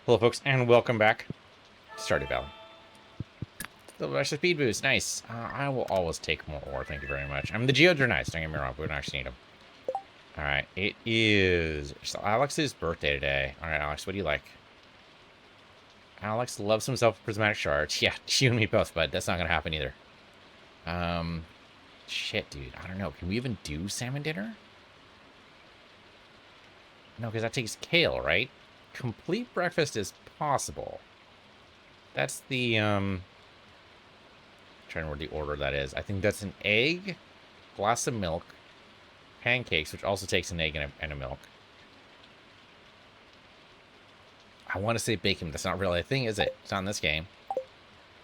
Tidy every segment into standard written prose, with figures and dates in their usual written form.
Hello, folks, and welcome back to Stardew Valley. The extra speed boost, nice. I will always take more ore, thank you very much. I mean, the geodes are nice, don't get me wrong, but we don't actually need them. All right, it is Alex's birthday today. All right, Alex, what do you like? Alex loves himself prismatic shards. Yeah, you and me both, but that's not gonna happen either. Shit, dude, I don't know. Can we even do salmon dinner? No, because that takes kale, right? Complete breakfast is possible. That's the, trying to remember the order that is. I think that's an egg, glass of milk, pancakes, which also takes an egg and a milk. I want to say bacon, but that's not really a thing, is it? It's not in this game. All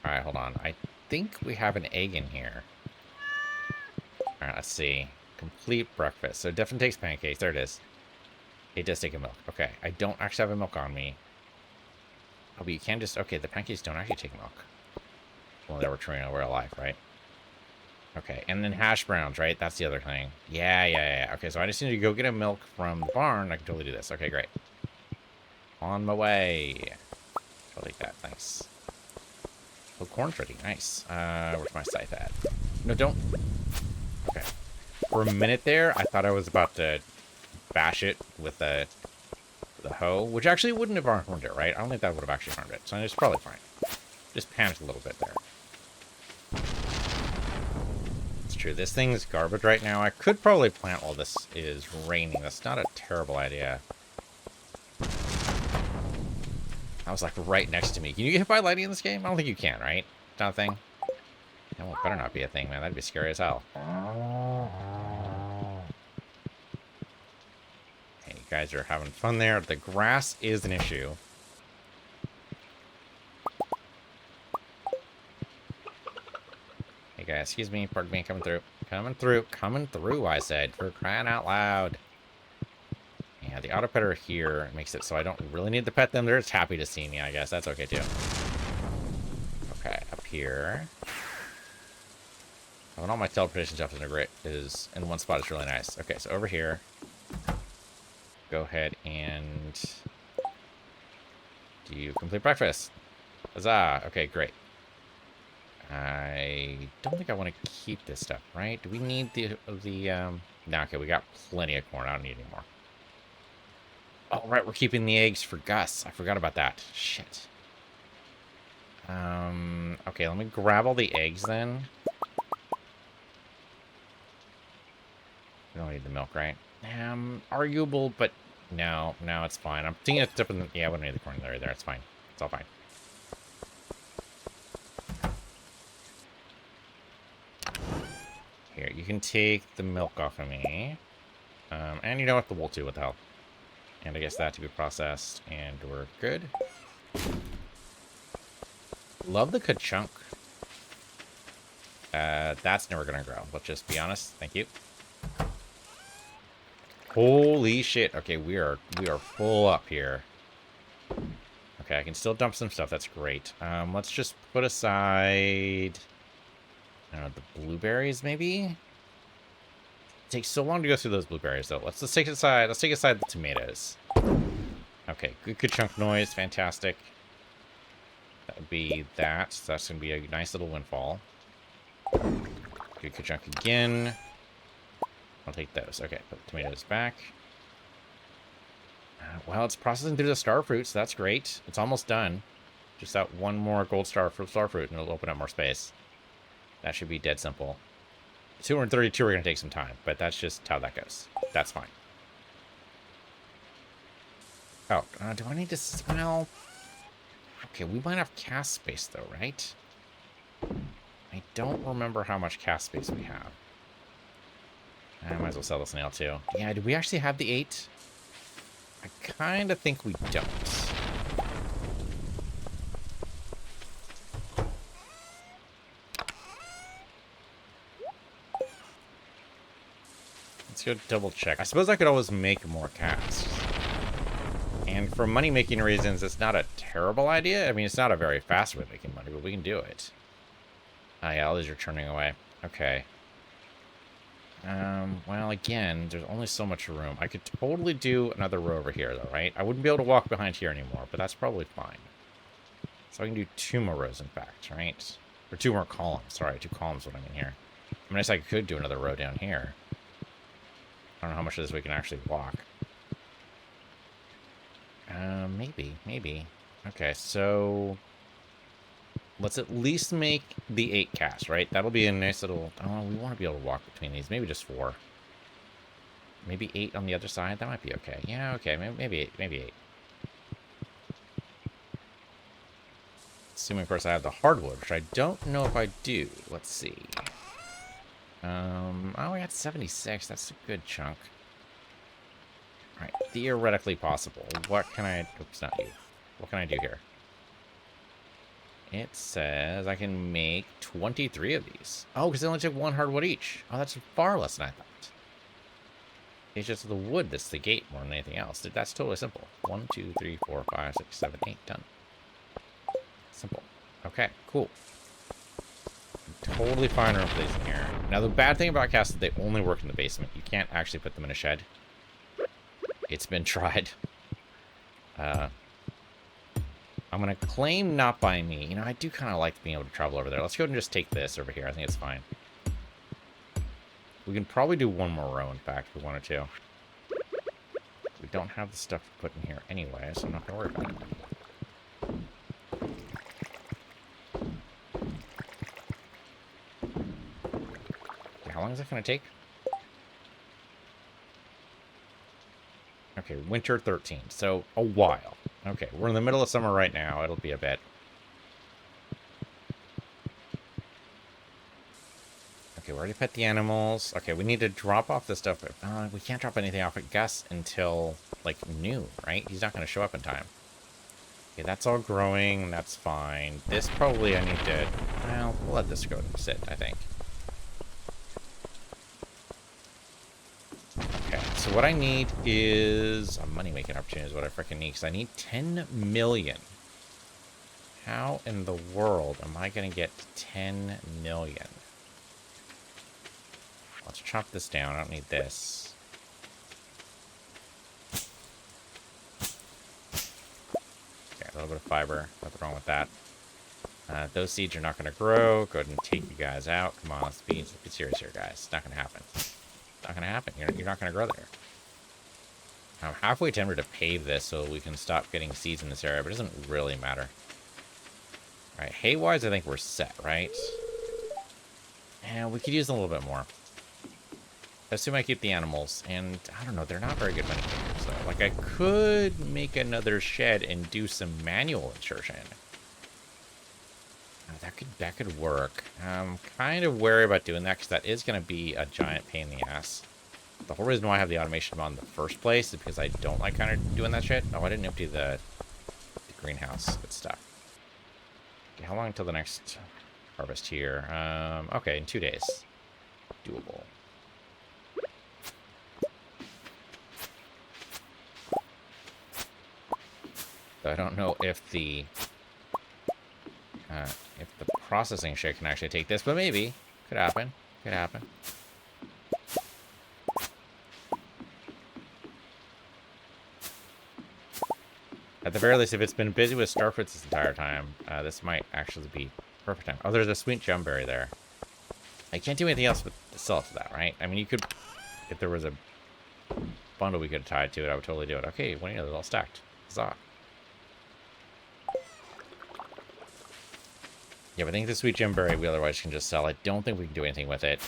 right, hold on. I think we have an egg in here. All right, let's see. Complete breakfast. So it definitely takes pancakes. There it is. It does take a milk. Okay, I don't actually have a milk on me. Oh, but you can just... Okay, the pancakes don't actually take milk. Well, they were trying to wear alive, right? Okay, and then hash browns, right? That's the other thing. Yeah. Okay, so I just need to go get a milk from the barn. I can totally do this. Okay, great. On my way. I'll take that. Thanks. Oh, corn's ready. Nice. Where's my scythe at? No, don't. Okay. For a minute there, I thought I was about to bash it with the hoe, which actually wouldn't have harmed it, right? I don't think that would have actually harmed it. So it's probably fine. Just panicked a little bit there. It's true. This thing's garbage right now. I could probably plant while this is raining. That's not a terrible idea. I was like right next to me. Can you get hit by lightning in this game? I don't think you can, right? It's not a thing. No, it better not be a thing, man. That'd be scary as hell. Hey, you guys are having fun there. The grass is an issue. Hey, guys, excuse me. Pardon me. Coming through. Coming through, I said. For crying out loud. Yeah, the auto petter here makes it so I don't really need to pet them. They're just happy to see me, I guess. That's okay, too. Okay, up here. Having all my teleportation stuff is in one spot is really nice. Okay, so over here. Go ahead and do complete breakfast. Huzzah! Okay, great. I don't think I want to keep this stuff, right? Do we need no, okay, we got plenty of corn. I don't need any more. Oh, right, we're keeping the eggs for Gus. I forgot about that. Shit. Okay, let me grab all the eggs then. We don't need the milk, right? Arguable, but no, it's fine. I'm thinking it's different. Yeah, we don't need the corn there. It's fine. It's all fine. Here, you can take the milk off of me. And you know what? The wool too, what the hell. And I guess that to be processed, and we're good. Love the ka-chunk. That's never gonna grow. Let's just be honest. Thank you. Holy shit. Okay, we are full up here. Okay, I can still dump some stuff. That's great. Let's just put aside... I don't know, the blueberries, maybe? It takes so long to go through those blueberries, though. Let's take aside the tomatoes. Okay, good chunk noise. Fantastic. That would be that. So that's going to be a nice little windfall. Good chunk again. I'll take those. Okay, put the tomatoes back. Well, it's processing through the star fruit, so that's great. It's almost done. Just that one more gold star fruit, and it'll open up more space. That should be dead simple. 232 are going to take some time, but that's just how that goes. That's fine. Oh, do I need to smell? Okay, we might have cast space, though, right? I don't remember how much cast space we have. I might as well sell this nail, too. Yeah, do we actually have the 8? I kind of think we don't. Let's go double check. I suppose I could always make more casts. And for money-making reasons, it's not a terrible idea. I mean, it's not a very fast way of making money, but we can do it. Ah, yeah, all these are turning away. Okay. Well, again, there's only so much room. I could totally do another row over here, though, right? I wouldn't be able to walk behind here anymore, but that's probably fine. So I can do 2 more rows, in fact, right? Or 2 more columns. Sorry, 2 columns what I mean here. I mean, I guess I could do another row down here. I don't know how much of this we can actually walk. Maybe. Okay, so let's at least make the 8 cast, right? That'll be a nice little... Oh, we want to be able to walk between these. Maybe just 4. Maybe 8 on the other side. That might be okay. Yeah, okay. Maybe 8. Maybe 8. Assuming, of course, I have the hardwood, which I don't know if I do. Let's see. Oh, we got 76. That's a good chunk. All right, theoretically possible. What can I... Oops, not you. What can I do here? It says I can make 23 of these. Oh, because they only took 1 hardwood each. Oh, that's far less than I thought. It's just the wood that's the gate more than anything else. That's totally simple. 1, 2, 3, 4, 5, 6, 7, 8. Done. Simple. Okay, cool. Totally fine room for these in here. Now, the bad thing about casts is they only work in the basement. You can't actually put them in a shed. It's been tried. I'm going to claim not by me. You know, I do kind of like being able to travel over there. Let's go ahead and just take this over here. I think it's fine. We can probably do 1 more row, in fact, if we wanted to. We don't have the stuff to put in here anyway, so I'm not going to worry about it. Okay, how long is that going to take? Okay, winter 13, so a while. Okay, we're in the middle of summer right now. It'll be a bit. Okay, we already pet the animals. Okay, we need to drop off the stuff. We can't drop anything off at Gus until, like, noon, right? He's not going to show up in time. Okay, that's all growing. That's fine. This probably I need to... Well, we'll let this go and sit, I think. Okay, so what I need is... A money-making opportunity is what I freaking need, because I need 10 million. How in the world am I going to get 10 million? Let's chop this down. I don't need this. Okay, a little bit of fiber. Nothing wrong with that. Those seeds are not going to grow. Go ahead and take you guys out. Come on, let's be serious here, guys. It's not going to happen. It's not going to happen. You're not going to grow there. I'm halfway tempted to pave this so we can stop getting seeds in this area, but it doesn't really matter. All right, hay-wise, I think we're set, right? And we could use a little bit more. Assume I keep the animals, and I don't know, they're not very good money makers, though. Like, I could make another shed and do some manual insertion. That could work. I'm kind of wary about doing that, because that is going to be a giant pain in the ass. The whole reason why I have the automation on in the first place is because I don't like kind of doing that shit. Oh, I didn't empty the greenhouse. Good stuff. Okay, how long until the next harvest here? Okay, in 2 days. Doable. I don't know if the processing shit can actually take this, but maybe. Could happen. Could happen. At the very least, if it's been busy with starfruits this entire time, this might actually be perfect time. Oh, there's a sweet jumberry there. I can't do anything else but sell it to that, right? I mean, you could... If there was a bundle we could tie to it, I would totally do it. Okay, well, you know, they're all stacked. Huzzah. Yeah, but I think the sweet gemberry we otherwise can just sell. I don't think we can do anything with it.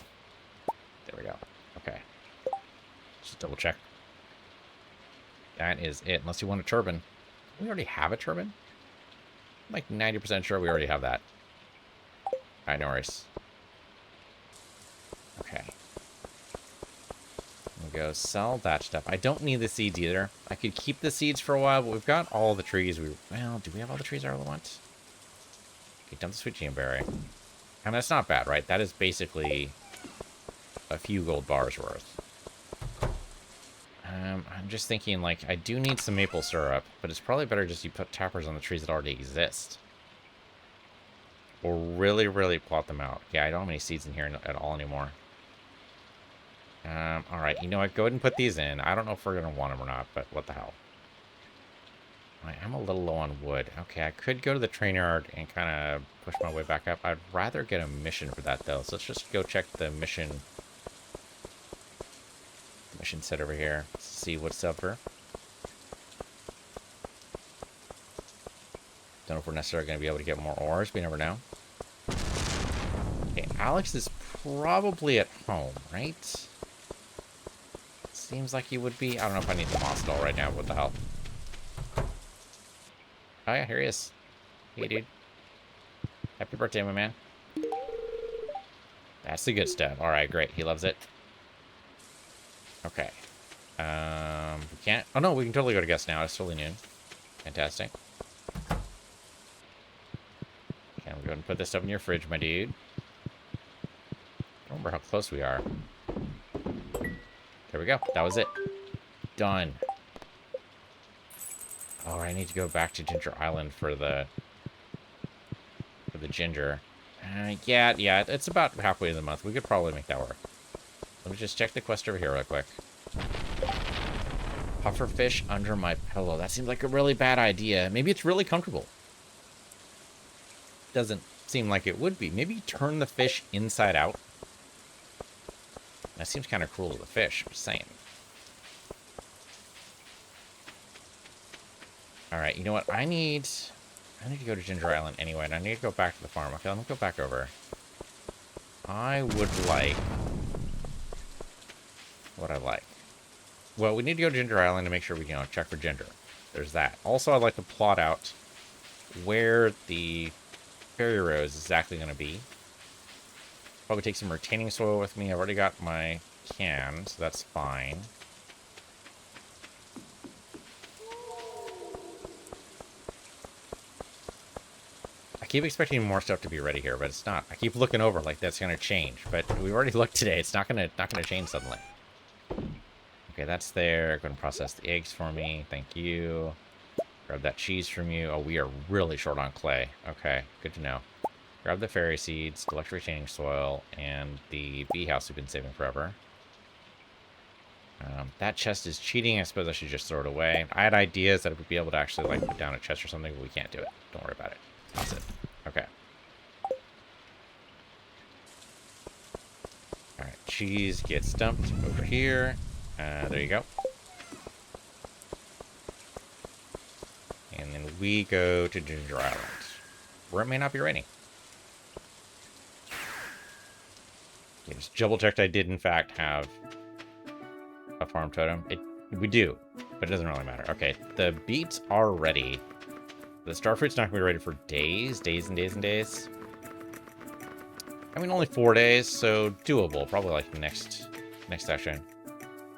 There we go. Okay. Just double check. That is it. Unless you want a turbine. We already have a turbine? I'm like 90% sure we already have that. Alright, no worries. Okay. We'll go sell that stuff. I don't need the seeds either. I could keep the seeds for a while, but we've got all the trees. Well, do we have all the trees I really want? Okay, dump the sweet geneberry. I mean, that's not bad, right? That is basically a few gold bars worth. I'm just thinking, like, I do need some maple syrup, but it's probably better just you put tappers on the trees that already exist. Or really, really plot them out. Yeah, I don't have any seeds in here at all anymore. All right, you know what? Go ahead and put these in. I don't know if we're going to want them or not, but what the hell. I am a little low on wood. Okay, I could go to the train yard and kind of push my way back up. I'd rather get a mission for that, though. So let's just go check the mission set over here. See what's up for. Don't know if we're necessarily going to be able to get more ores. We never know. Okay, Alex is probably at home, right? Seems like he would be. I don't know if I need the moss doll right now. What the hell? Oh, yeah, here he is. Hey, dude. Happy birthday, my man. That's the good stuff. All right, great. He loves it. Okay. We can't. Oh, no, we can totally go to guest now. It's totally noon. Fantastic. Okay, I'm going to put this stuff in your fridge, my dude. I don't remember how close we are. There we go. That was it. Done. Oh, I need to go back to Ginger Island for the ginger. Yeah, it's about halfway in the month. We could probably make that work. Let me just check the quest over here real quick. Pufferfish under my pillow. That seems like a really bad idea. Maybe it's really comfortable. Doesn't seem like it would be. Maybe turn the fish inside out. That seems kind of cruel to the fish. I'm just saying. All right, you know what? I need to go to Ginger Island anyway, and I need to go back to the farm. Okay, let me go back over. I would like... what I like. Well, we need to go to Ginger Island to make sure we can check for ginger. There's that. Also, I'd like to plot out where the fairy rose is exactly going to be. Probably take some retaining soil with me. I've already got my can, so that's fine. I keep expecting more stuff to be ready here, but it's not. I keep looking over like that's going to change, but we already looked today. It's not going to change suddenly. Okay, that's there. Go and process the eggs for me. Thank you. Grab that cheese from you. Oh, we are really short on clay. Okay, good to know. Grab the fairy seeds, collect retaining soil, and the bee house we've been saving forever. That chest is cheating. I suppose I should just throw it away. I had ideas that I would be able to actually like put down a chest or something, but we can't do it. Don't worry about it. Toss it. Okay. Alright, cheese gets dumped over here. There you go. And then we go to Ginger Island, where it may not be raining. Okay, just double checked I did in fact have a farm totem. We do, but it doesn't really matter. Okay, the beets are ready. The starfruit's not gonna be ready for days and days. I mean, only 4 days, so doable. Probably like next session.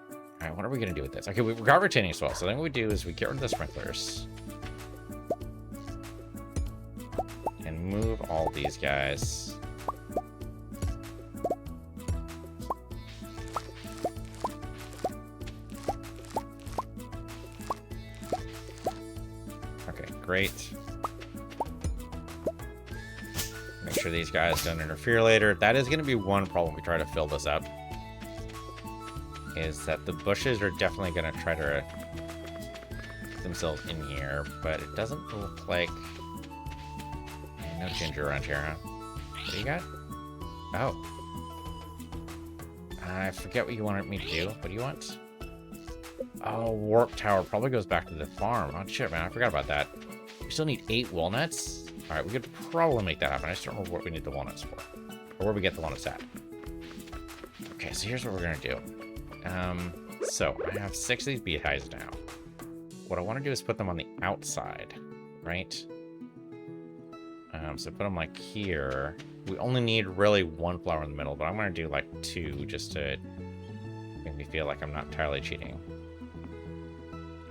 All right, what are we gonna do with this? Okay, we've got retaining soil. So then what we do is we get rid of the sprinklers and move all these guys. Okay, great. Make sure these guys don't interfere later. That is going to be one problem we try to fill this up. Is that the bushes are definitely going to try to put themselves in here, but it doesn't look like... No ginger around here, huh? What do you got? Oh. I forget what you wanted me to do. What do you want? Oh, warp tower probably goes back to the farm. Oh, shit, man. I forgot about that. We still need 8 walnuts? All right, we could probably make that happen. I just don't remember what we need the walnuts for. Or where we get the walnuts at. Okay, so here's what we're going to do. So I have 6 of these beehives now. What I want to do is put them on the outside, right? So put them like here. We only need really 1 flower in the middle, but I'm going to do like 2 just to make me feel like I'm not entirely cheating.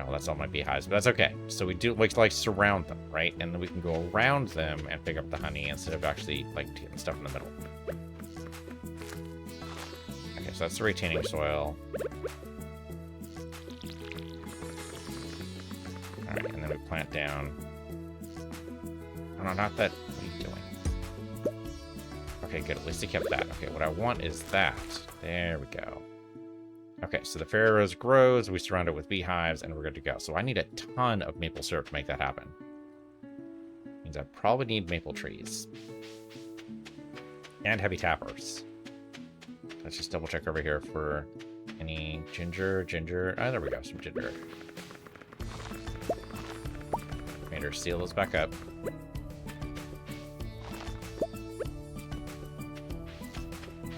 Oh, that's all my beehives, but that's okay. So we do like surround them, right? And then we can go around them and pick up the honey instead of actually like getting stuff in the middle. Okay, so that's the retaining soil. All right, and then we plant down. Oh, no, not that. What are you doing? Okay, good. At least he kept that. Okay, what I want is that. There we go. Okay, so the fairy rose grows, we surround it with beehives, and we're good to go. So I need a ton of maple syrup to make that happen. Means I probably need maple trees. And heavy tappers. Let's just double check over here for any ginger. Oh, there we go, some ginger. Made her seal those back up.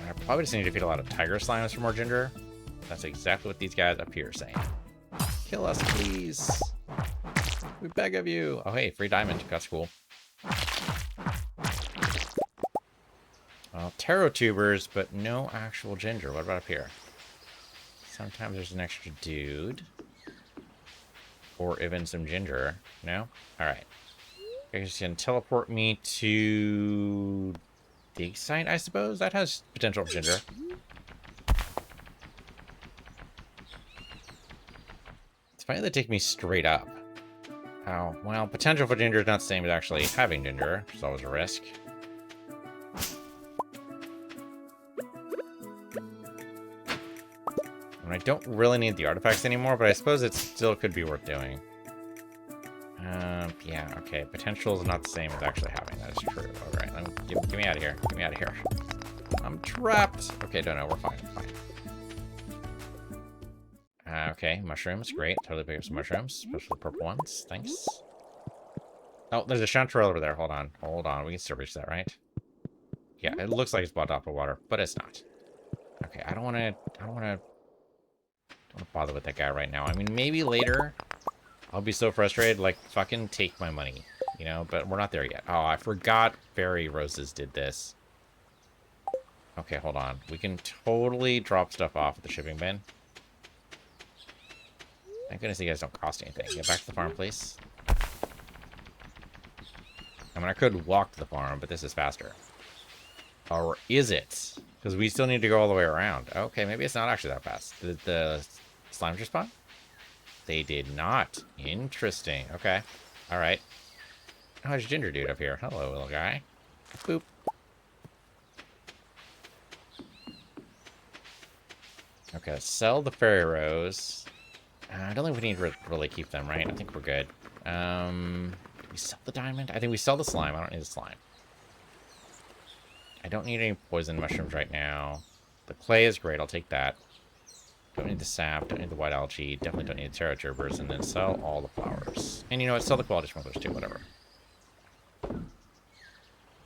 I probably just need to feed a lot of tiger slimes for more ginger. That's exactly what these guys up here are saying. Kill us, please. We beg of you. Oh, hey, free diamond. That's cool. Well, taro tubers, but no actual ginger. What about up here? Sometimes there's an extra dude. Or even some ginger. No? Alright. I guess you can teleport me to... dig site, I suppose? That has potential for ginger. It's funny they take me straight up. Oh, well, potential for ginger is not the same as actually having ginger, which is always a risk. And I don't really need the artifacts anymore, but I suppose it still could be worth doing. Yeah, okay. Potential is not the same as actually having. That is true. Alright, get me out of here. Get me out of here. I'm trapped. Okay, don't know. We're fine. Okay, mushrooms. Great. Totally pick up some mushrooms, especially the purple ones. Thanks. Oh, there's a chanterelle over there. Hold on. We can still reach that, right? Yeah, it looks like it's blocked off with water, but it's not. Okay, I don't want to bother with that guy right now. I mean, maybe later I'll be so frustrated, like, fucking take my money, you know? But we're not there yet. Oh, I forgot fairy roses did this. Okay, hold on. We can totally drop stuff off at the shipping bin. Thank goodness you guys don't cost anything. Get back to the farm, please. I mean, I could walk to the farm, but this is faster. Or is it? Because we still need to go all the way around. Okay, maybe it's not actually that fast. Did the slimes respawn? They did not. Interesting. Okay. All right. Oh, there's Ginger Dude up here. Hello, little guy. Boop. Okay, let's sell the fairy rose. I don't think we need to really keep them, right? I think we're good. Did we sell the diamond? I think we sell the slime. I don't need the slime. I don't need any poison mushrooms right now. The clay is great. I'll take that. Don't need the sap. Don't need the white algae. Definitely don't need the taro tubers. And then sell all the flowers. And you know what? Sell the quality sprinklers too. Whatever.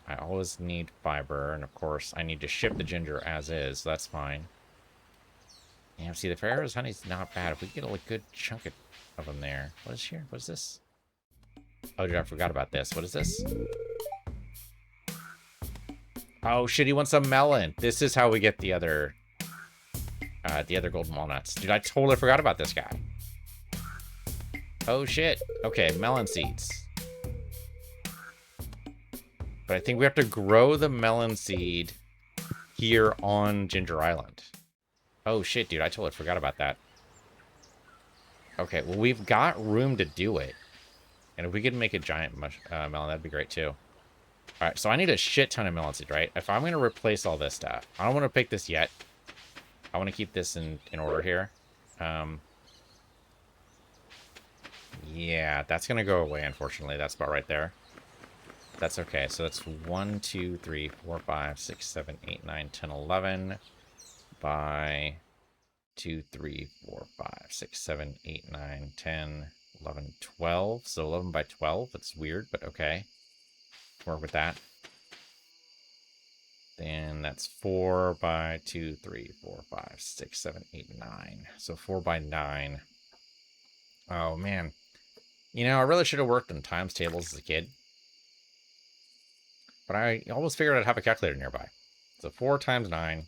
I always need fiber. And of course, I need to ship the ginger as is. So that's fine. Yeah, see, the Ferrero's honey's not bad. If we get a good chunk of them there. What is here? What is this? Oh, dude, I forgot about this. What is this? Oh, shit, he wants a melon. This is how we get the other golden walnuts. Dude, I totally forgot about this guy. Oh, shit. Okay, melon seeds. But I think we have to grow the melon seed here on Ginger Island. Oh, shit, dude, I totally forgot about that. Okay, well, we've got room to do it. And if we could make a giant melon, that'd be great, too. All right, so I need a shit ton of melon seed, right? If I'm going to replace all this stuff, I don't want to pick this yet. I want to keep this in order here. Yeah, that's going to go away, unfortunately. That's about right there. That's okay. So that's 1, 2, 3, 4, 5, 6, 7, 8, 9, 10, 11 by 2, 3, 4, 5, 6, 7, 8, 9, 10, 11, 12. So 11 by 12. That's weird, but okay. Work with that. Then that's 4 by 2, 3, 4, 5, 6, 7, 8, 9. So 4 by 9. Oh, man. You know, I really should have worked on times tables as a kid. But I always figured I'd have a calculator nearby. So 4 times 9,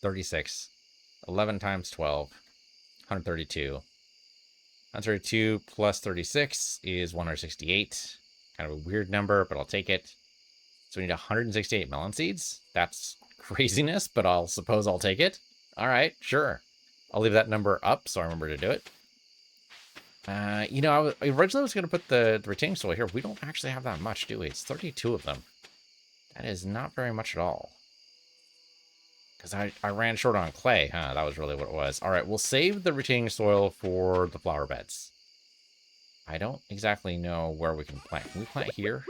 36. 11 times 12, 132. 132 plus 36 is 168. Kind of a weird number, but I'll take it. So we need 168 melon seeds. That's craziness, but I'll suppose I'll take it. All right, sure. I'll leave that number up so I remember to do it. You know, I originally was going to put the retaining soil here. We don't actually have that much, do we? It's 32 of them. That is not very much at all. Because I ran short on clay, huh? That was really what it was. All right, we'll save the retaining soil for the flower beds. I don't exactly know where we can plant. Can we plant here?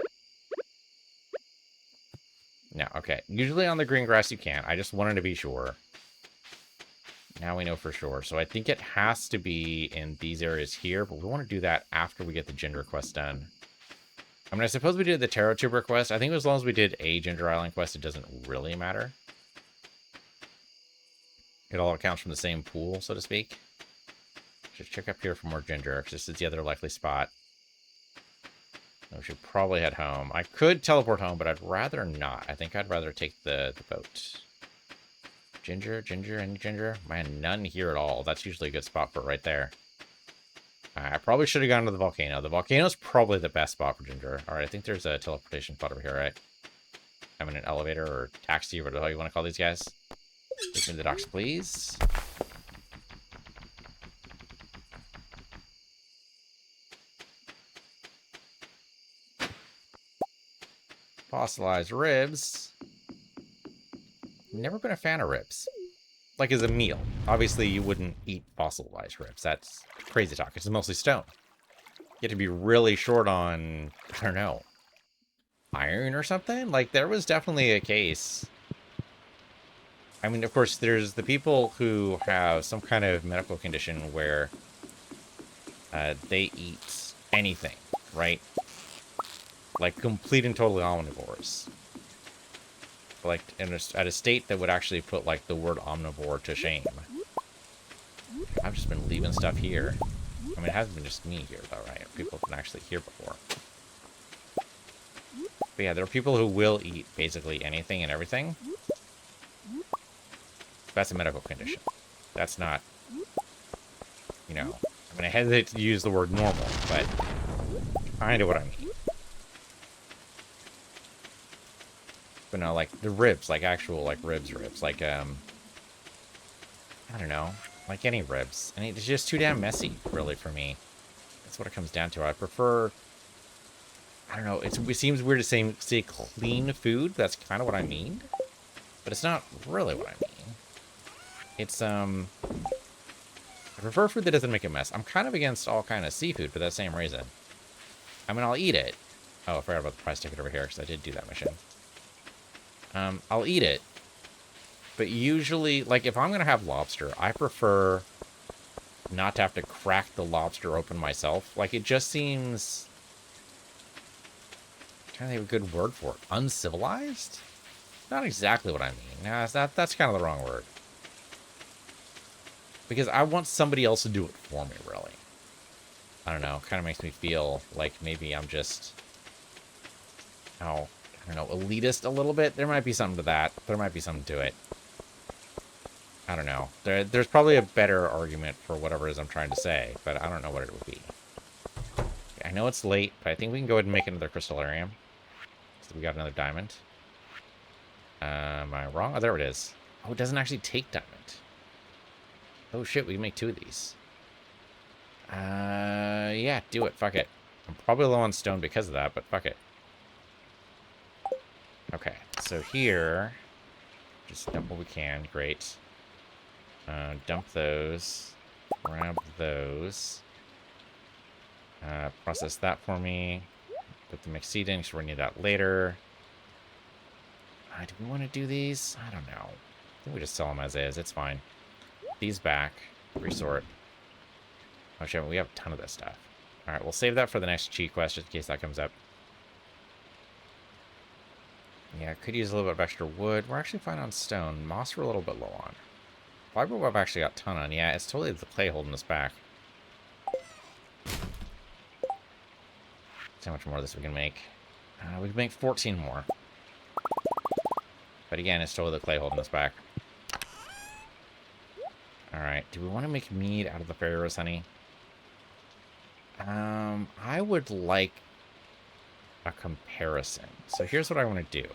No, okay. Usually on the green grass you can. I just wanted to be sure. Now we know for sure. So I think it has to be in these areas here, but we want to do that after we get the ginger quest done. I mean, I suppose we did the Tarot Tuber quest. I think as long as we did a Ginger Island quest, it doesn't really matter. It all counts from the same pool, so to speak. Just check up here for more ginger, because this is the other likely spot. We should probably head home. I could teleport home, but I'd rather not. I think I'd rather take the boat. Ginger, any ginger? Man, none here at all. That's usually a good spot for it right there. I probably should have gone to the volcano. The volcano's probably the best spot for ginger. All right, I think there's a teleportation spot over here, right? I'm in an elevator or taxi, or whatever the hell you want to call these guys. Take me to the docks, please. Fossilized ribs. Never been a fan of ribs. Like as a meal. Obviously, you wouldn't eat fossilized ribs. That's crazy talk. It's mostly stone. You have to be really short on, I don't know, iron or something? Like, there was definitely a case. I mean, of course, there's the people who have some kind of medical condition where they eat anything, right? Like, complete and totally omnivores. Like, at a state that would actually put, like, the word omnivore to shame. I've just been leaving stuff here. I mean, it hasn't been just me here, though, right? People have been actually here before. But yeah, there are people who will eat basically anything and everything. That's a medical condition. That's not, you know... I mean, I hesitate to use the word normal, but kind of what I mean. But no, like, the ribs, like, actual, like, ribs. Like, I don't know. Like, any ribs. And it's just too damn messy, really, for me. That's what it comes down to. I prefer... I don't know. It seems weird to say clean food. That's kind of what I mean. But it's not really what I mean. It's, I prefer food that doesn't make a mess. I'm kind of against all kind of seafood for that same reason. I mean, I'll eat it. Oh, I forgot about the price ticket over here, because I did do that mission. I'll eat it. But usually, like, if I'm going to have lobster, I prefer not to have to crack the lobster open myself. Like, it just seems... I'm trying to think of a good word for it. Uncivilized? Not exactly what I mean. Nah, that's kind of the wrong word. Because I want somebody else to do it for me, really. I don't know. Kind of makes me feel like maybe I'm just... Oh... I don't know, elitist a little bit. There might be something to that. There might be something to it. I don't know. There's probably a better argument for whatever it is I'm trying to say, but I don't know what it would be. I know it's late, but I think we can go ahead and make another crystallarium. So we got another diamond. Am I wrong? Oh, there it is. Oh, it doesn't actually take diamond. Oh, shit, we can make 2 of these. Yeah, do it. Fuck it. I'm probably low on stone because of that, but fuck it. Okay, so here, just dump what we can. Great. Dump those. Grab those. Process that for me. Put the mixed seed in, because we're going to need that later. Do we want to do these? I don't know. I think we just sell them as is. It's fine. These back. Resort. Oh, shit, we have a ton of this stuff. Alright, we'll save that for the next cheat quest, just in case that comes up. Yeah, I could use a little bit of extra wood. We're actually fine on stone. Moss we're a little bit low on. Fiber I've actually got a ton on. Yeah, it's totally the clay holding us back. See how much more of this we can make. We can make 14 more. But again, it's totally the clay holding us back. Alright, do we want to make mead out of the fairy rose honey? I would like a comparison. So here's what I want to do.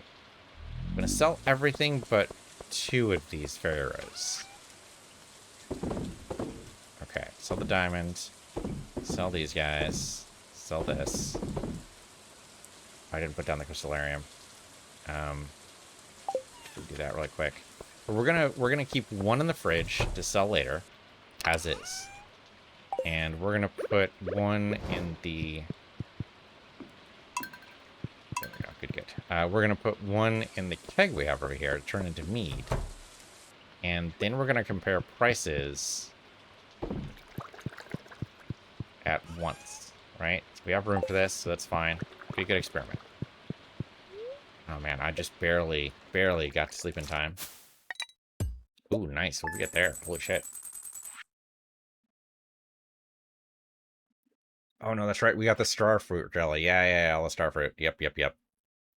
I'm going to sell everything but 2 of these fairy rose. Okay, sell the diamond. Sell these guys. Sell this. I didn't put down the crystallarium. We'll do that really quick. But we're gonna keep one in the fridge to sell later, as is. And we're gonna put one in the... There we go, good. We're gonna put one in the keg we have over here to turn into mead. And then we're gonna compare prices at once, right? So we have room for this, so that's fine. Be a good experiment. Oh man, I just barely got to sleep in time. Ooh, nice. What did we get there? Holy shit. Oh no, that's right. We got the star fruit jelly. Yeah, all the star fruit. Yep.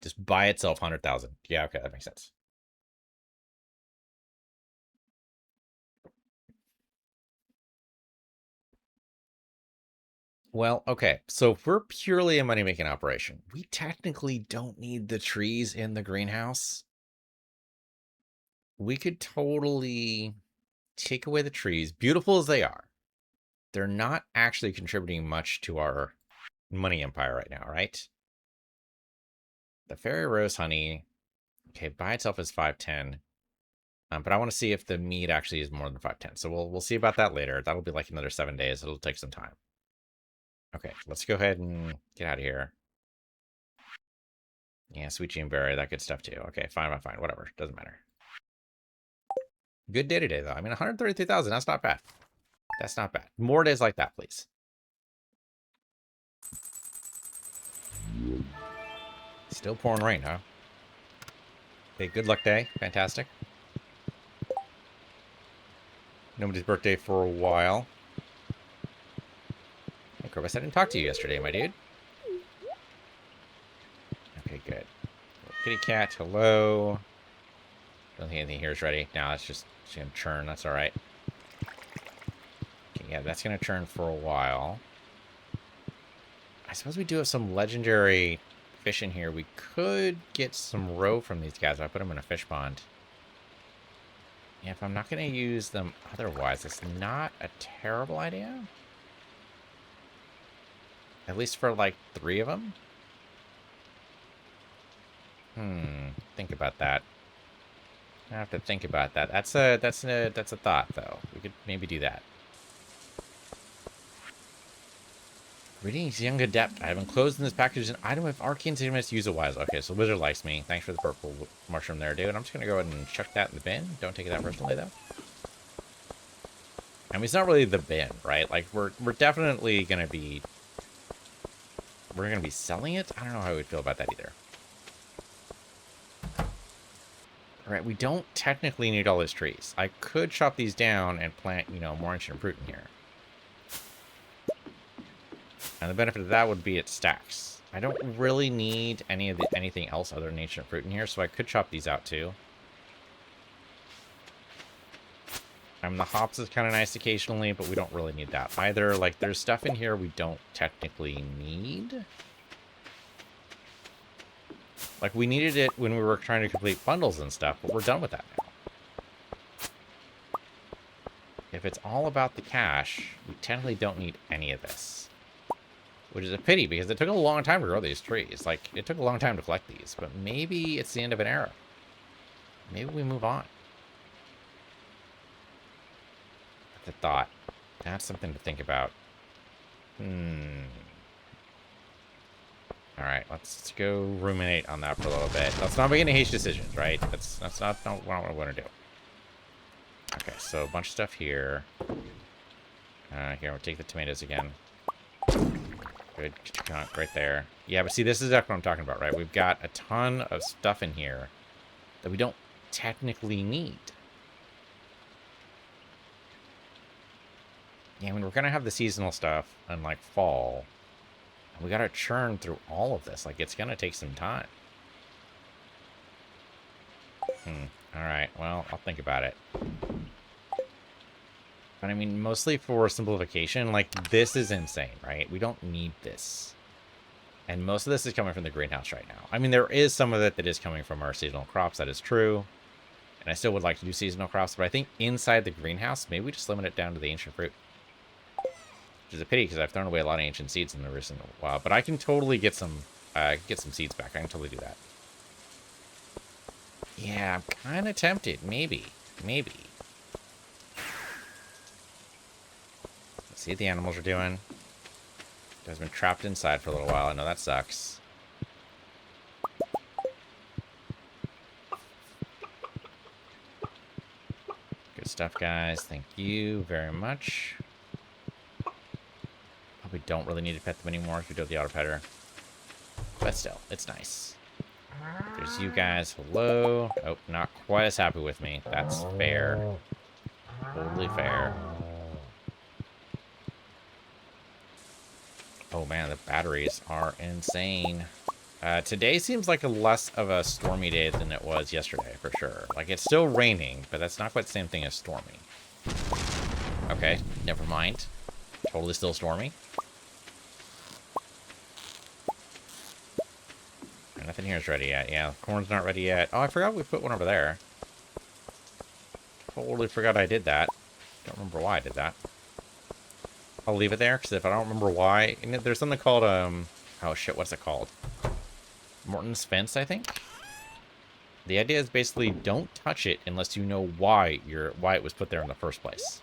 Just by itself, 100,000. Yeah, okay, that makes sense. Well, okay. So if we're purely a money-making operation, we technically don't need the trees in the greenhouse. We could totally take away the trees, beautiful as they are. They're not actually contributing much to our money empire right now, right? The fairy rose honey, okay, by itself is 510. But I want to see if the meat actually is more than 510. So we'll see about that later. That'll be like another 7 days. It'll take some time. Okay, let's go ahead and get out of here. Yeah, sweet Gene Berry, that good stuff too. Okay, fine, whatever. Doesn't matter. Good day today, though. I mean, 133,000, that's not bad. That's not bad. More days like that, please. Still pouring rain, huh? Okay, good luck day. Fantastic. Nobody's birthday for a while. Hey, Corbus, I didn't talk to you yesterday, my dude. Okay, good. Kitty cat, hello. Don't think anything here is ready. No, it's just gonna churn. That's all right. Okay, yeah, that's gonna churn for a while. I suppose we do have some legendary fish in here. We could get some roe from these guys if I put them in a fish pond. Yeah, if I'm not gonna use them otherwise, it's not a terrible idea. At least for like 3 of them. Think about that. I have to think about that. That's a thought, though. We could maybe do that. Greetings, young adept. I have enclosed in this package an item of arcane significance. Use it wise. Okay, so Wizard likes me. Thanks for the purple mushroom there, dude. I'm just gonna go ahead and chuck that in the bin. Don't take it that personally, though. I mean, it's not really the bin, right? Like, we're definitely gonna be... We're gonna be selling it? I don't know how I would feel about that either. Alright, we don't technically need all those trees. I could chop these down and plant, you know, more ancient fruit in here. And the benefit of that would be it stacks. I don't really need anything else other than ancient fruit in here, so I could chop these out too. The hops is kind of nice occasionally, but we don't really need that either. Like, there's stuff in here we don't technically need. Like, we needed it when we were trying to complete bundles and stuff, but we're done with that now. If it's all about the cash, we technically don't need any of this. Which is a pity, because it took a long time to grow these trees. Like, it took a long time to collect these, but maybe it's the end of an era. Maybe we move on. That's a thought. That's something to think about. Alright, let's go ruminate on that for a little bit. Let's not make any hasty decisions, right? That's not what I want to do. Okay, so a bunch of stuff here. Here, we'll take the tomatoes again. Good chunk right there. Yeah, but see, this is exactly what I'm talking about, right? We've got a ton of stuff in here that we don't technically need. Yeah, I mean, we're going to have the seasonal stuff in, like, fall. And we got to churn through all of this. Like, it's going to take some time. Alright, well, I'll think about it. But I mean, mostly for simplification, like, this is insane, right? We don't need this. And most of this is coming from the greenhouse right now. I mean, there is some of it that is coming from our seasonal crops. That is true. And I still would like to do seasonal crops, but I think inside the greenhouse, maybe we just limit it down to the ancient fruit. Which is a pity, because I've thrown away a lot of ancient seeds in the recent while. But I can totally get some seeds back. I can totally do that. Yeah, I'm kind of tempted, maybe. Maybe. Let's see what the animals are doing. Guys been trapped inside for a little while. I know that sucks. Good stuff, guys. Thank you very much. Probably don't really need to pet them anymore if we do have the auto petter. But still, it's nice. There's you guys. Hello. Oh, not quite as happy with me. That's fair. Totally fair. Oh man, the batteries are insane. Today seems like a less of a stormy day than it was yesterday, for sure. Like, it's still raining, but that's not quite the same thing as stormy. Okay, never mind. Totally still stormy. Nothing here is ready yet. Yeah, corn's not ready yet. Oh, I forgot we put one over there. Totally forgot I did that. Don't remember why I did that. I'll leave it there, because if I don't remember why... And there's something called, oh shit, what's it called? Morton's Fence, I think? The idea is basically don't touch it unless you know why it was put there in the first place.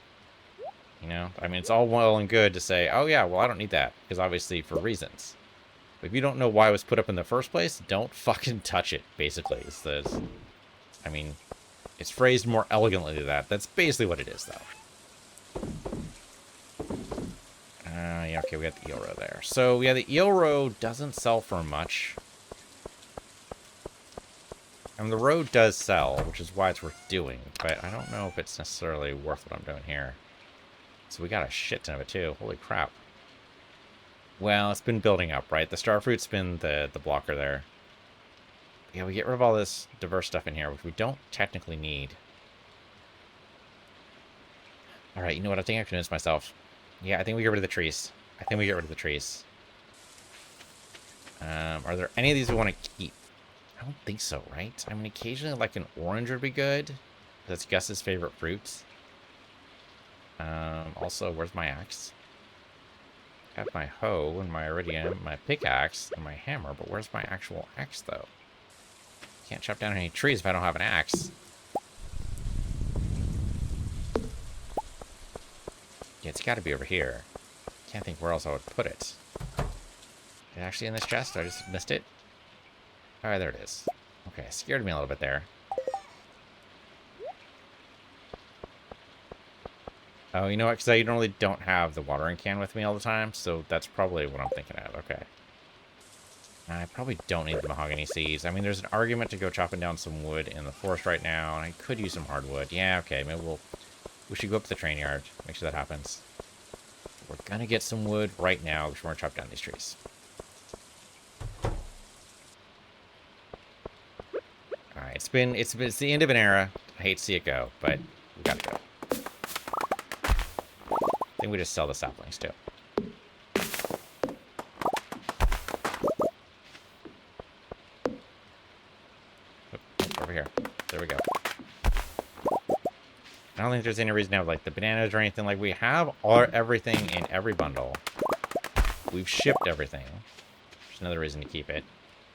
You know? I mean, it's all well and good to say, oh yeah, well I don't need that, because obviously for reasons. But if you don't know why it was put up in the first place, don't fucking touch it, basically. I mean, it's phrased more elegantly than that. That's basically what it is, though. Yeah, okay, we got the eel row there. So, yeah, the eel row doesn't sell for much. And the road does sell, which is why it's worth doing. But I don't know if it's necessarily worth what I'm doing here. So we got a shit ton of it, too. Holy crap. Well, it's been building up, right? The starfruit's been the blocker there. Yeah, we get rid of all this diverse stuff in here, which we don't technically need. Alright, you know what? I think I convinced myself. Yeah, I think we get rid of the trees. I think we get rid of the trees. Are there any of these we want to keep? I don't think so, right? I mean, occasionally, like, an orange would be good. That's Gus's favorite fruit. Also, where's my axe? I have my hoe and my iridium, my pickaxe, and my hammer, but where's my actual axe, though? Can't chop down any trees if I don't have an axe. Yeah, it's got to be over here. Can't think where else I would put it. Is it actually in this chest? I just missed it. Alright, there it is. Okay, scared me a little bit there. Oh, you know what? Because I normally don't have the watering can with me all the time, so that's probably what I'm thinking of. Okay. I probably don't need the mahogany seeds. I mean, there's an argument to go chopping down some wood in the forest right now, and I could use some hardwood. Yeah, okay, maybe we should go up to the train yard, make sure that happens. We're gonna get some wood right now before we chop down these trees. Alright, it's the end of an era. I hate to see it go, but we gotta go. I think we just sell the saplings too. Over here. There we go. I don't think there's any reason to have like the bananas or anything. Like, we have everything in every bundle. We've shipped everything. There's another reason to keep it.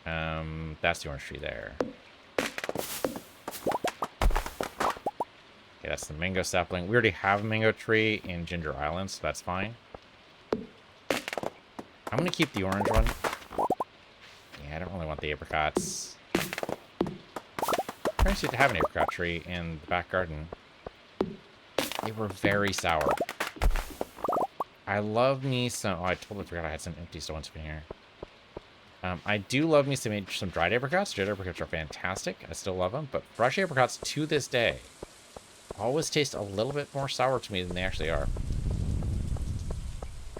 That's the orange tree there. Okay, that's the mango sapling. We already have a mango tree in Ginger Island, so that's fine. I'm gonna keep the orange one. Yeah, I don't really want the apricots. I used to have an apricot tree in the back garden. They were very sour. I love me some... Oh, I totally forgot I had some empty stones in here. I do love me some dried apricots. Dried apricots are fantastic. I still love them. But fresh apricots, to this day, always taste a little bit more sour to me than they actually are.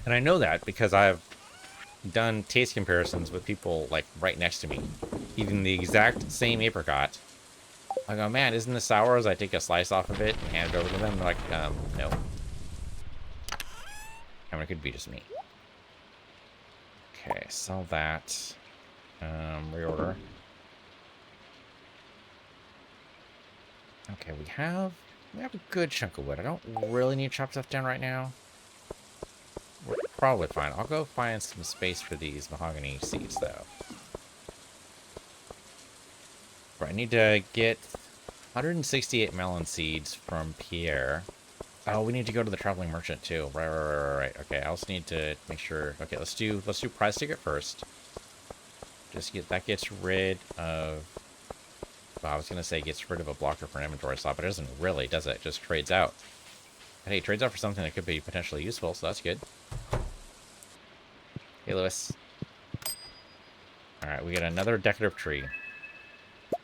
And I know that because I've done taste comparisons with people, like, right next to me, eating the exact same apricot. I go, man, isn't this sour? As I take a slice off of it and hand it over to them, they're like, no. I mean, it could be just me. Okay, sell that. Reorder. Okay, we have a good chunk of wood. I don't really need to chop stuff down right now. We're probably fine. I'll go find some space for these mahogany seeds, though. I need to get 168 melon seeds from Pierre. Oh, we need to go to the traveling merchant too. Right. Okay, I also need to make sure. Okay, let's do prize ticket first. Just that gets rid of. Well, I was gonna say gets rid of a blocker for an inventory slot, but it doesn't really, does it? It just trades out. Hey, it trades out for something that could be potentially useful, so that's good. Hey, Lewis. All right, we got another decorative tree.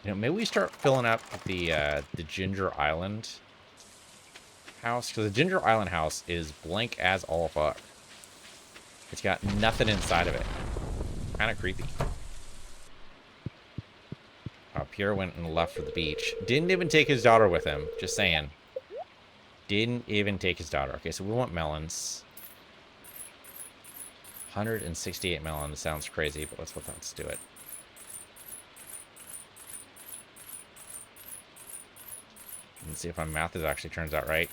You know, maybe we start filling up the Ginger Island house, because the Ginger Island house is blank as all fuck. It's got nothing inside of it. Kind of creepy. Pierre went and left for the beach. Didn't even take his daughter with him. Just saying. Didn't even take his daughter. Okay, so we want melons. 168 melons. Sounds crazy, but let's do it. Let's see if my math actually turns out right.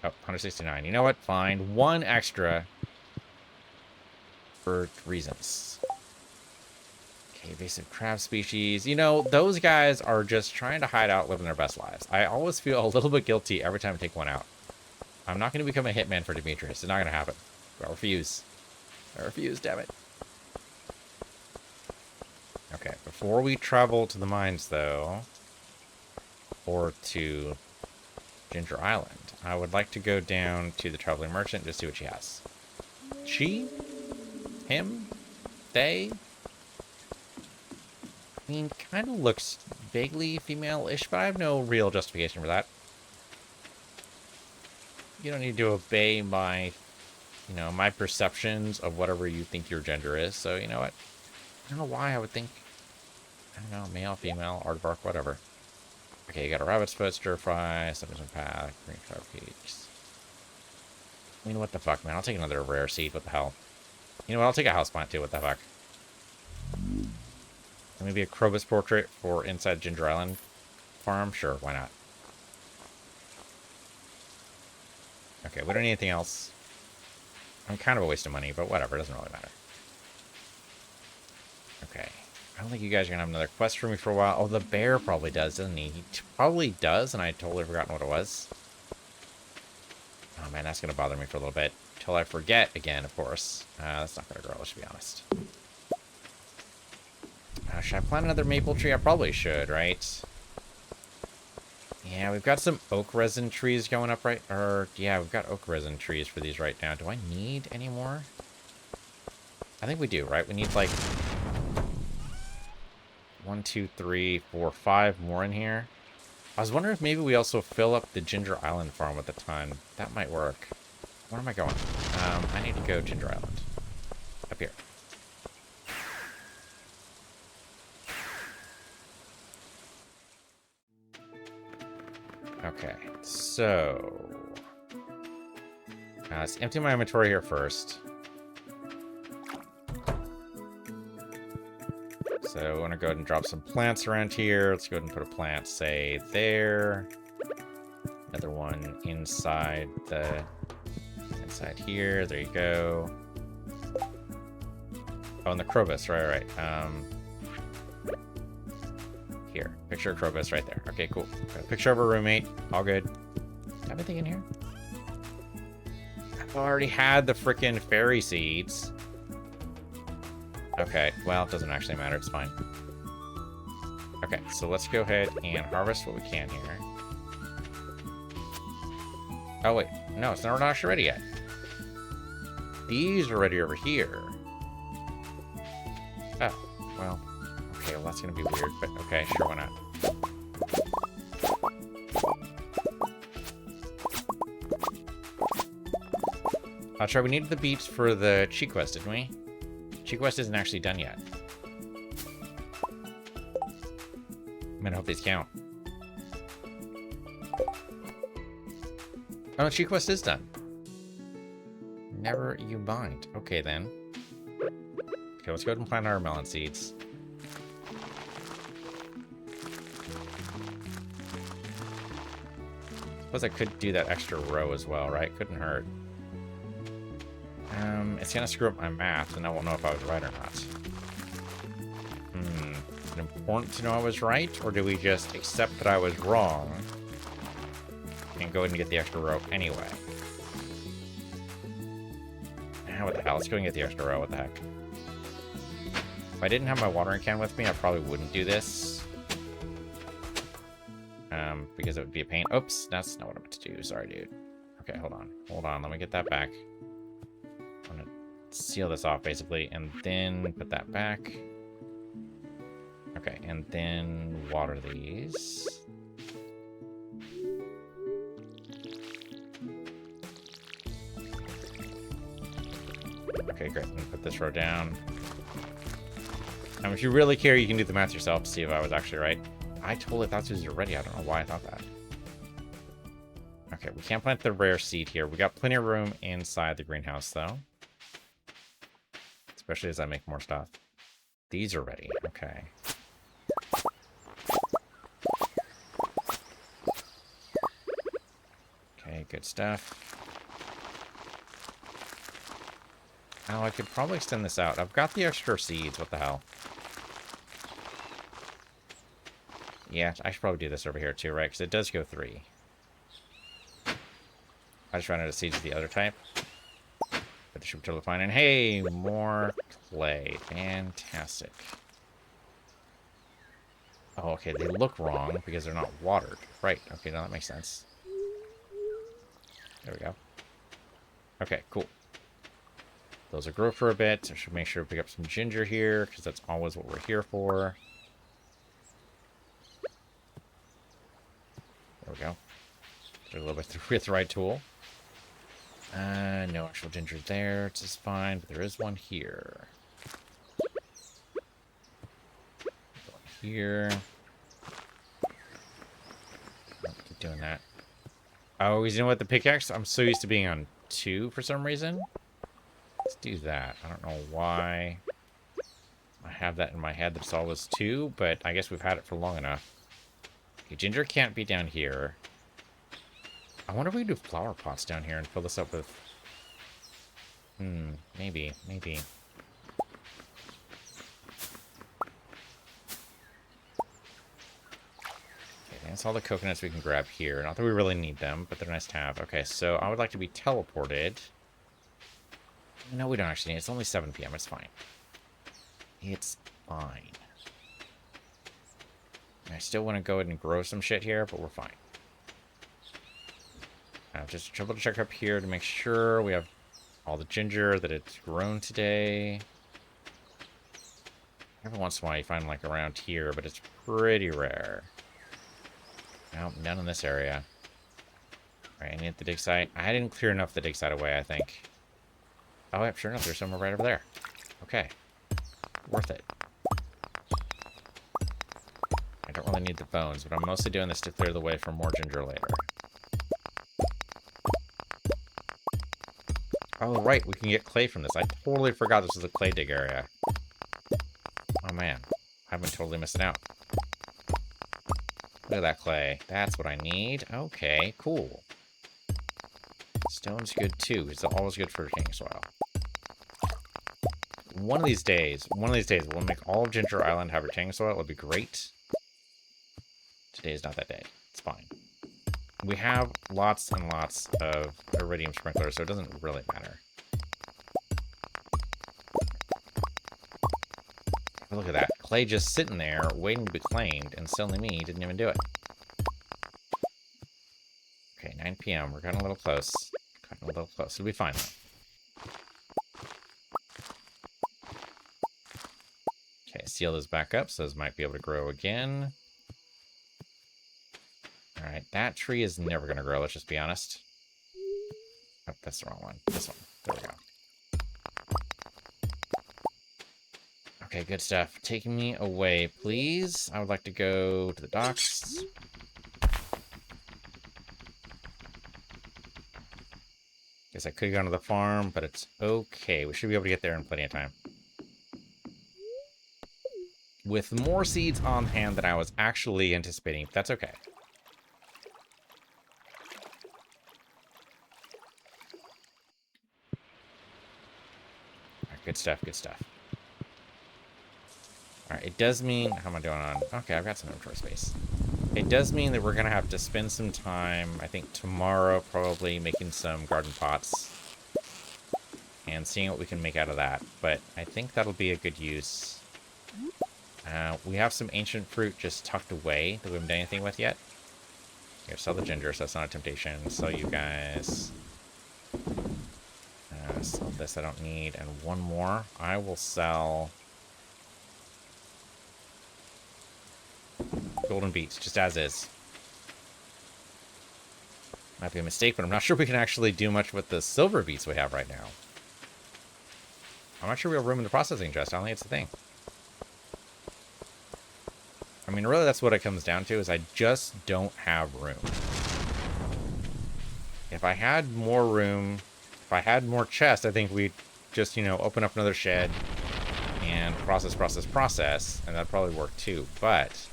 Oh, 169. You know what? Fine. One extra for reasons. Okay, invasive crab species. You know, those guys are just trying to hide out, living their best lives. I always feel a little bit guilty every time I take one out. I'm not going to become a hitman for Demetrius. It's not going to happen. I refuse. I refuse, damn it. Okay, before we travel to the mines, though, or to Ginger Island, I would like to go down to the traveling merchant to see what she has. She? Him? They? I mean, kind of looks vaguely female-ish, but I have no real justification for that. You don't need to obey my, you know, my perceptions of whatever you think your gender is. So, you know what? I don't know why I would think, I don't know, male, female, aardvark, whatever. Okay, you got a rabbit's foot, stir fry, submission pack, green sharp peaks. I mean, what the fuck, man? I'll take another rare seed. What the hell? You know what? I'll take a houseplant too. What the fuck? Maybe a Krobus portrait for inside Ginger Island farm? Sure, why not? Okay, we don't need anything else. I'm kind of a waste of money, but whatever. It doesn't really matter. Okay. I don't think you guys are going to have another quest for me for a while. Oh, the bear probably does, doesn't he? He probably does, and I totally forgotten what it was. Oh, man, that's going to bother me for a little bit. Until I forget again, of course. That's not going to grow, let's be honest. Should I plant another maple tree? I probably should, right? Yeah, we've got some oak resin trees going up, right? Or, yeah, we've got oak resin trees for these right now. Do I need any more? I think we do, right? We need, like, 1, 2, 3, 4, 5 more in here. I was wondering if maybe we also fill up the Ginger Island farm with a ton. That might work. Where am I going? I need to go Ginger Island. Up here. Okay, so let's empty my inventory here first. So I want to go ahead and drop some plants around here. Let's go ahead and put a plant, say, there. Another one inside here. There you go. Oh, and the Krobus, right. Here, picture of Krobus right there. Okay, cool. Got a picture of a roommate. All good. Have anything in here? I've already had the freaking fairy seeds. Okay, well, it doesn't actually matter. It's fine. Okay, so let's go ahead and harvest what we can here. Oh, wait. No, it's not actually ready yet. These are ready over here. Oh, well. Okay, well, that's going to be weird, but okay, sure, why not? I'll try. We needed the beeps for the cheat quest, didn't we? Cheat quest isn't actually done yet. I'm gonna hope these count. Oh, the cheat quest is done. Never you mind. Okay, then. Okay, let's go ahead and plant our melon seeds. Suppose I could do that extra row as well, right? Couldn't hurt. It's gonna screw up my math, and I won't know if I was right or not. it important to know I was right, or do we just accept that I was wrong and go ahead and get the extra row anyway? What the hell? Let's go and get the extra row. What the heck? If I didn't have my watering can with me, I probably wouldn't do this. Because it would be a pain. Oops, that's not what I meant to do. Sorry, dude. Okay, hold on. Hold on. Let me get that back. I'm going to seal this off, basically, and then put that back. Okay, and then water these. Okay, great. I'm gonna put this row down. If you really care, you can do the math yourself to see if I was actually right. I totally thought these were ready. I don't know why I thought that. Okay, we can't plant the rare seed here. We got plenty of room inside the greenhouse, though. Especially as I make more stuff. These are ready. Okay. Okay, good stuff. Oh, I could probably extend this out. I've got the extra seeds. What the hell? Yeah, I should probably do this over here too, right? Because it does go 3. I just ran out of seeds of the other type. But this should be totally fine. And hey, more clay. Fantastic. Oh, okay. They look wrong because they're not watered. Right. Okay, now that makes sense. There we go. Okay, cool. Those will grow for a bit. I should make sure to pick up some ginger here, because that's always what we're here for. There we go. Do a little bit with the right tool. No actual ginger there. It's just fine, but there is one here. One here. Keep doing that. Oh, you know what? The pickaxe? I'm so used to being on 2 for some reason. Let's do that. I don't know why I have that in my head that it's always 2, but I guess we've had it for long enough. Okay, ginger can't be down here. I wonder if we can do flower pots down here and fill this up with... maybe. Okay, that's all the coconuts we can grab here. Not that we really need them, but they're nice to have. Okay, so I would like to be teleported. No, we don't actually need it. It's only 7 p.m. It's fine. It's fine. I still want to go ahead and grow some shit here, but we're fine. Just triple check up here to make sure we have all the ginger that it's grown today. Every once in a while you find like around here, but it's pretty rare. Nope, none in this area. Alright, I need the dig site. I didn't clear enough of the dig site away, I think. Oh, yep, sure enough, there's somewhere right over there. Okay. Worth it. I don't really need the bones, but I'm mostly doing this to clear the way for more ginger later. Oh, right, we can get clay from this. I totally forgot this was a clay dig area. Oh, man. I've been totally missing out. Look at that clay. That's what I need. Okay, cool. Stone's good, too. It's always good for retaining soil. One of these days, we'll make all of Ginger Island have retaining soil. It'll be great. Today is not that day. It's fine. We have lots and lots of iridium sprinklers, so it doesn't really matter. But look at that. Clay just sitting there, waiting to be claimed, and suddenly me didn't even do it. Okay, 9 p.m. We're getting a little close. It'll be fine, though. Okay, seal those back up, so those might be able to grow again. Alright, that tree is never going to grow, let's just be honest. Oh, that's the wrong one. This one. There we go. Okay, good stuff. Taking me away, please. I would like to go to the docks. Guess I could have gone to the farm, but it's okay. We should be able to get there in plenty of time. With more seeds on hand than I was actually anticipating, but that's okay. Good stuff, good stuff. Alright, it does mean... How am I doing on... Okay, I've got some inventory space. It does mean that we're going to have to spend some time, I think tomorrow, probably making some garden pots. And seeing what we can make out of that. But I think that'll be a good use. We have some ancient fruit just tucked away that we haven't done anything with yet. Here, sell the ginger, so that's not a temptation. Sell you guys. Sell this I don't need. And one more. I will sell... golden beets, just as is. Might be a mistake, but I'm not sure we can actually do much with the silver beets we have right now. I'm not sure we have room in the processing chest. I don't think it's a thing. I mean, really, that's what it comes down to, is I just don't have room. If I had more room, if I had more chests, I think we'd just, you know, open up another shed and process, and that'd probably work too. But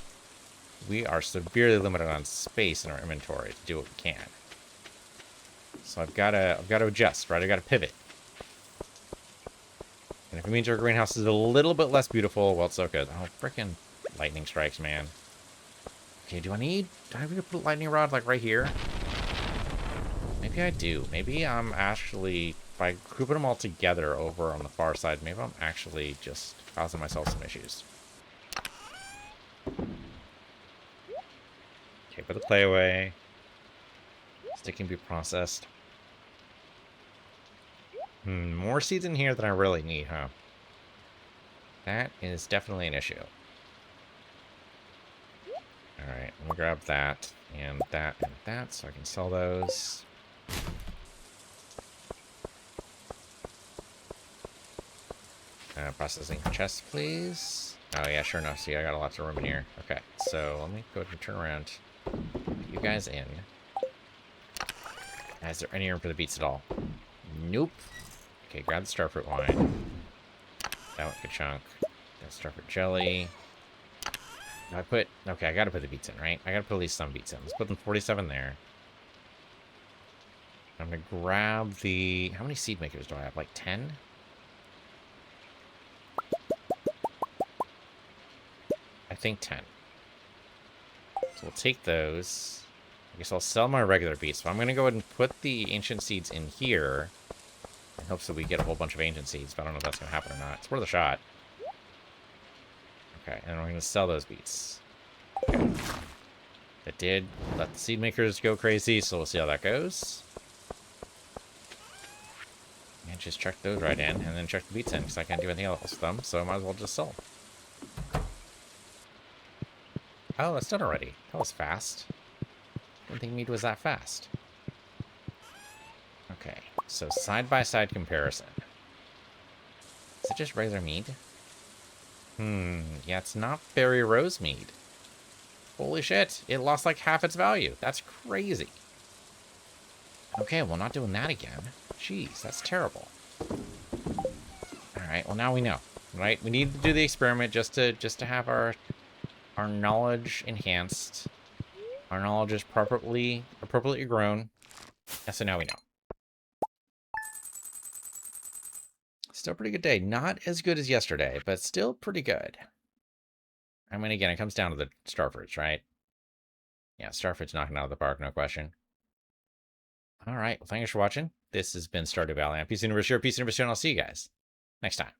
we are severely limited on space in our inventory to do what we can. So I've got to adjust, right? I've got to pivot. And if it means our greenhouse is a little bit less beautiful, well, it's so good. Oh, frickin' lightning strikes, man. Okay, do I need to put a lightning rod, like, right here? Maybe I do. Maybe I'm actually, if I group them all together over on the far side, maybe I'm actually just causing myself some issues. Okay, put the clay away. Stick can be processed. More seeds in here than I really need, huh? That is definitely an issue. Alright, let me grab that, and that, so I can sell those. Processing chest, please. Oh, yeah, sure enough. See, I got lots of room in here. Okay, so let me go ahead and turn around. Put you guys in. Is there any room for the beets at all? Nope. Okay, grab the starfruit wine. That went a good chunk. Got starfruit jelly. Okay, I gotta put the beets in, right? I gotta put at least some beets in. Let's put them 47 there. I'm gonna grab the... How many seed makers do I have? Like 10? I think 10. So we'll take those. I guess I'll sell my regular beets. So I'm gonna go ahead and put the ancient seeds in here. In hopes that we get a whole bunch of ancient seeds, but I don't know if that's gonna happen or not. It's worth a shot. Okay, and we're going to sell those beets. Okay. It did let the seed makers go crazy, so we'll see how that goes. And just check those right in, and then check the beets in, because I can't do anything else with them, so I might as well just sell them. Oh, that's done already. That was fast. I didn't think mead was that fast. Okay, so side-by-side comparison. Is it just regular mead? Yeah, it's not berry rose mead. Holy shit, it lost like half its value. That's crazy. Okay, well, not doing that again. Jeez, that's terrible. Alright, well, now we know, right? We need to do the experiment just to have our knowledge enhanced. Our knowledge is appropriately grown. Yeah, so now we know. Still a pretty good day. Not as good as yesterday, but still pretty good. I mean, again, it comes down to the starfruits, right? Yeah, starfruits knocking out of the park, no question. All right, well, thanks for watching. This has been Stardew Valley. I'm Peace Universe here, Peace Universe, and I'll see you guys next time.